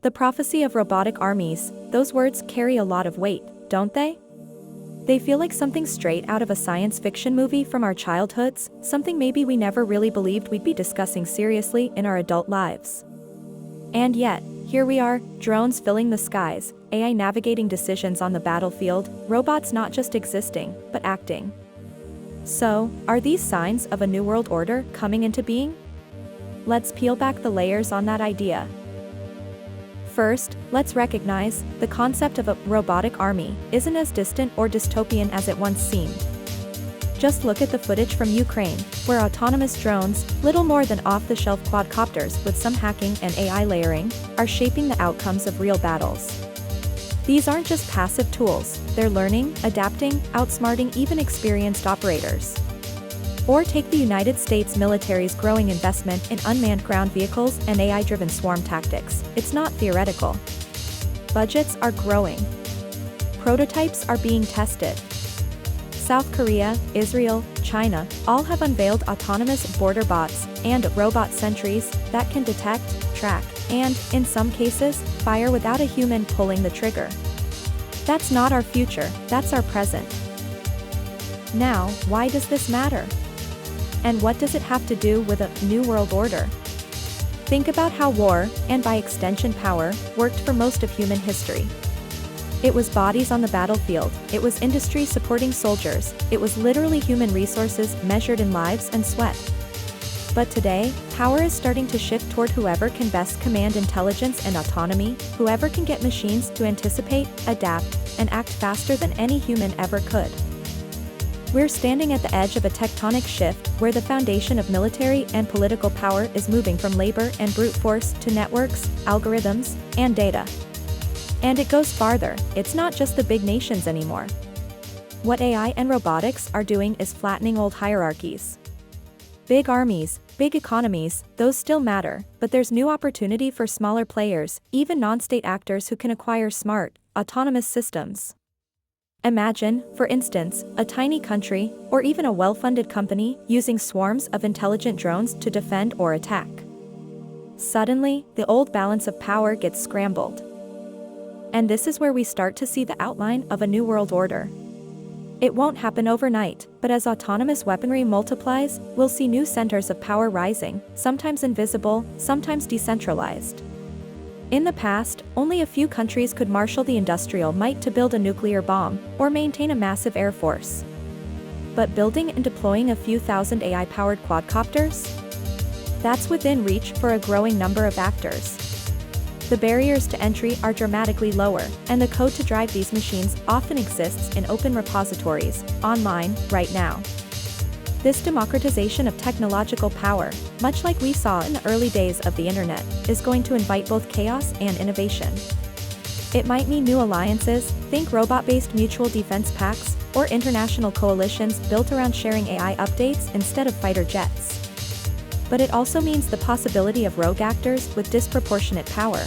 The prophecy of robotic armies, those words carry a lot of weight, don't they? They feel like something straight out of a science fiction movie from our childhoods, something maybe we never really believed we'd be discussing seriously in our adult lives. And yet, here we are, drones filling the skies, AI navigating decisions on the battlefield, robots not just existing, but acting. So, are these signs of a new world order coming into being? Let's peel back the layers on that idea. First, let's recognize the concept of a robotic army isn't as distant or dystopian as it once seemed. Just look at the footage from Ukraine, where autonomous drones, little more than off-the-shelf quadcopters with some hacking and AI layering, are shaping the outcomes of real battles. These aren't just passive tools, they're learning, adapting, outsmarting even experienced operators. Or take the United States military's growing investment in unmanned ground vehicles and AI-driven swarm tactics. It's not theoretical. Budgets are growing. Prototypes are being tested. South Korea, Israel, China, all have unveiled autonomous border bots and robot sentries that can detect, track, and, in some cases, fire without a human pulling the trigger. That's not our future, that's our present. Now, why does this matter? And what does it have to do with a new world order? Think about how war, and by extension power, worked for most of human history. It was bodies on the battlefield, it was industry supporting soldiers, it was literally human resources measured in lives and sweat. But today, power is starting to shift toward whoever can best command intelligence and autonomy, whoever can get machines to anticipate, adapt, and act faster than any human ever could. We're standing at the edge of a tectonic shift where the foundation of military and political power is moving from labor and brute force to networks, algorithms, and data. And it goes farther, it's not just the big nations anymore. What AI and robotics are doing is flattening old hierarchies. Big armies, big economies, those still matter, but there's new opportunity for smaller players, even non-state actors who can acquire smart, autonomous systems. Imagine, for instance, a tiny country, or even a well-funded company, using swarms of intelligent drones to defend or attack. Suddenly, the old balance of power gets scrambled. And this is where we start to see the outline of a new world order. It won't happen overnight, but as autonomous weaponry multiplies, we'll see new centers of power rising, sometimes invisible, sometimes decentralized. In the past, only a few countries could marshal the industrial might to build a nuclear bomb, or maintain a massive air force. But building and deploying a few thousand AI-powered quadcopters? That's within reach for a growing number of actors. The barriers to entry are dramatically lower, and the code to drive these machines often exists in open repositories, online, right now. This democratization of technological power, much like we saw in the early days of the internet, is going to invite both chaos and innovation. It might mean new alliances, think robot-based mutual defense pacts, or international coalitions built around sharing AI updates instead of fighter jets. But it also means the possibility of rogue actors with disproportionate power.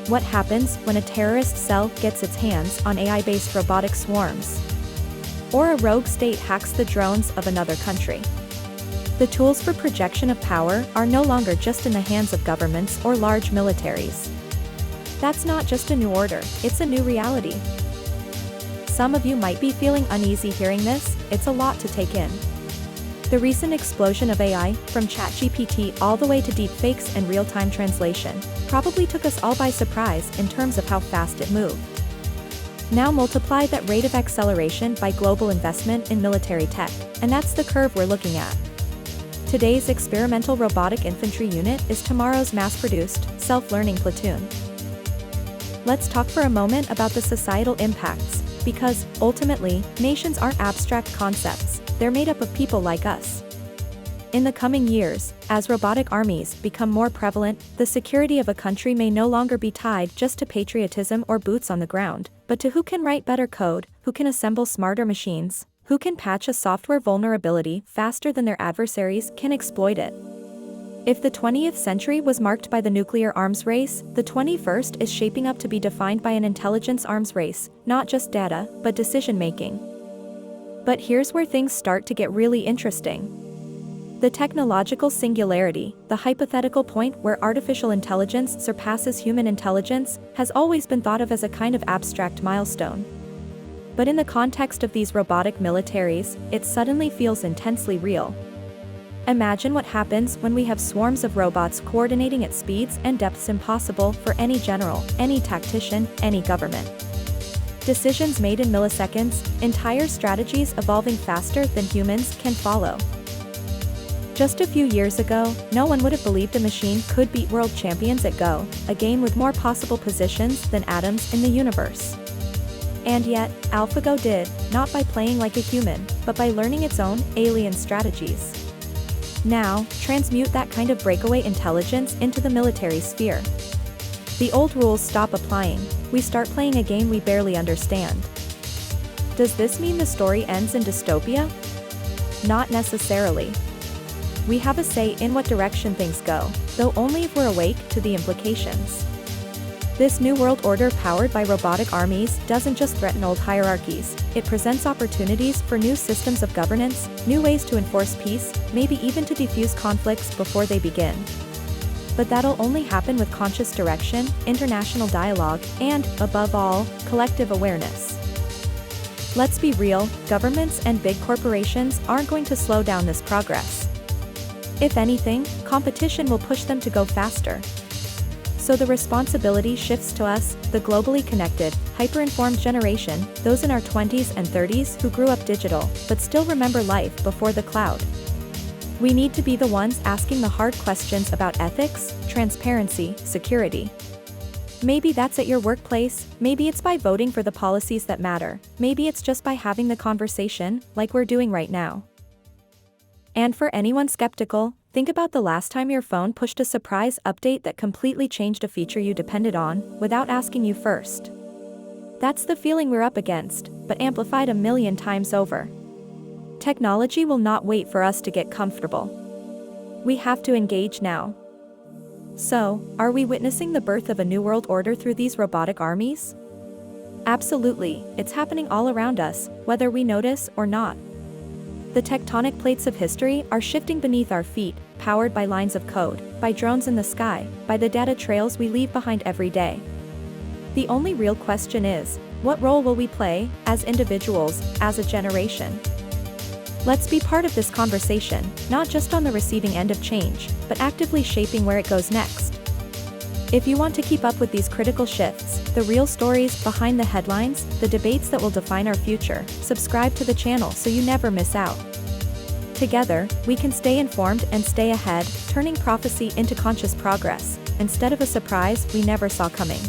What happens when a terrorist cell gets its hands on AI-based robotic swarms? Or a rogue state hacks the drones of another country? The tools for projection of power are no longer just in the hands of governments or large militaries. That's not just a new order, it's a new reality. Some of you might be feeling uneasy hearing this, it's a lot to take in. The recent explosion of AI, from ChatGPT all the way to deepfakes and real-time translation, probably took us all by surprise in terms of how fast it moved. Now multiply that rate of acceleration by global investment in military tech, and that's the curve we're looking at. Today's experimental robotic infantry unit is tomorrow's mass-produced, self-learning platoon. Let's talk for a moment about the societal impacts, because, ultimately, nations aren't abstract concepts, they're made up of people like us. In the coming years, as robotic armies become more prevalent, the security of a country may no longer be tied just to patriotism or boots on the ground, but to who can write better code, who can assemble smarter machines, who can patch a software vulnerability faster than their adversaries can exploit it. If the 20th century was marked by the nuclear arms race, the 21st is shaping up to be defined by an intelligence arms race, not just data, but decision-making. But here's where things start to get really interesting. The technological singularity, the hypothetical point where artificial intelligence surpasses human intelligence, has always been thought of as a kind of abstract milestone. But in the context of these robotic militaries, it suddenly feels intensely real. Imagine what happens when we have swarms of robots coordinating at speeds and depths impossible for any general, any tactician, any government. Decisions made in milliseconds, entire strategies evolving faster than humans can follow. Just a few years ago, no one would have believed a machine could beat world champions at Go, a game with more possible positions than atoms in the universe. And yet, AlphaGo did, not by playing like a human, but by learning its own alien strategies. Now, transmute that kind of breakaway intelligence into the military sphere. The old rules stop applying, we start playing a game we barely understand. Does this mean the story ends in dystopia? Not necessarily. We have a say in what direction things go, though only if we're awake to the implications. This new world order powered by robotic armies doesn't just threaten old hierarchies, it presents opportunities for new systems of governance, new ways to enforce peace, maybe even to defuse conflicts before they begin. But that'll only happen with conscious direction, international dialogue, and, above all, collective awareness. Let's be real, governments and big corporations aren't going to slow down this progress. If anything, competition will push them to go faster. So the responsibility shifts to us, the globally connected, hyper-informed generation, those in our 20s and 30s who grew up digital, but still remember life before the cloud. We need to be the ones asking the hard questions about ethics, transparency, security. Maybe that's at your workplace, maybe it's by voting for the policies that matter, maybe it's just by having the conversation, like we're doing right now. And for anyone skeptical, think about the last time your phone pushed a surprise update that completely changed a feature you depended on, without asking you first. That's the feeling we're up against, but amplified a million times over. Technology will not wait for us to get comfortable. We have to engage now. So, are we witnessing the birth of a new world order through these robotic armies? Absolutely, it's happening all around us, whether we notice or not. The tectonic plates of history are shifting beneath our feet, powered by lines of code, by drones in the sky, by the data trails we leave behind every day. The only real question is, what role will we play, as individuals, as a generation? Let's be part of this conversation, not just on the receiving end of change, but actively shaping where it goes next. If you want to keep up with these critical shifts, the real stories behind the headlines, the debates that will define our future, subscribe to the channel so you never miss out. Together, we can stay informed and stay ahead, turning prophecy into conscious progress, instead of a surprise we never saw coming.